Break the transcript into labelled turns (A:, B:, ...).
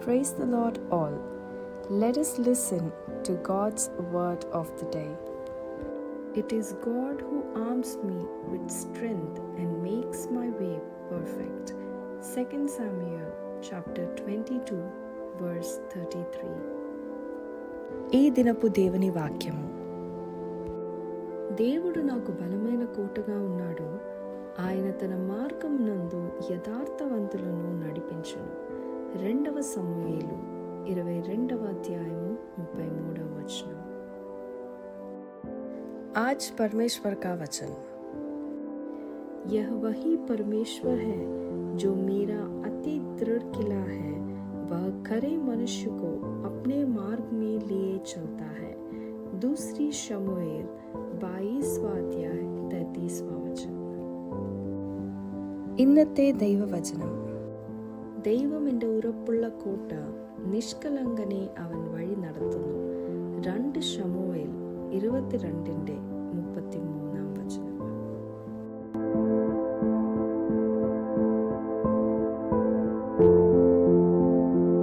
A: Praise the Lord, all. Let us listen to God's word of the day. It is God who arms me with strength and makes my way perfect. 2 Samuel chapter 22 verse 33. ఈ దినపు దేవుని వాక్యము. దేవుడు నాకు బలమైన కోటగా ఉన్నాడు. ఆయన తన మార్గమునందు యథార్థవంతులను నడిపించును. 2 సమూయేలు 22వ అధ్యాయము 33వ వచనం. आज परमेश्वर का वचन. यह वही परमेश्वर है जो मेरा अति दृढ़ किला है. वह खरे मनुष्य को अपने मार्ग में लिए चलता है. 2 शमूएल 22वां अध्याय 33वां वचन. ഇന്നത്തെ ദൈവവചനം. ദൈവം എൻ്റെ ഉറപ്പുള്ള കോട്ട, നിഷ്കളങ്കനെ അവൻ വഴി നടത്തുന്നു. 2 ശമൂവേൽ 22:33.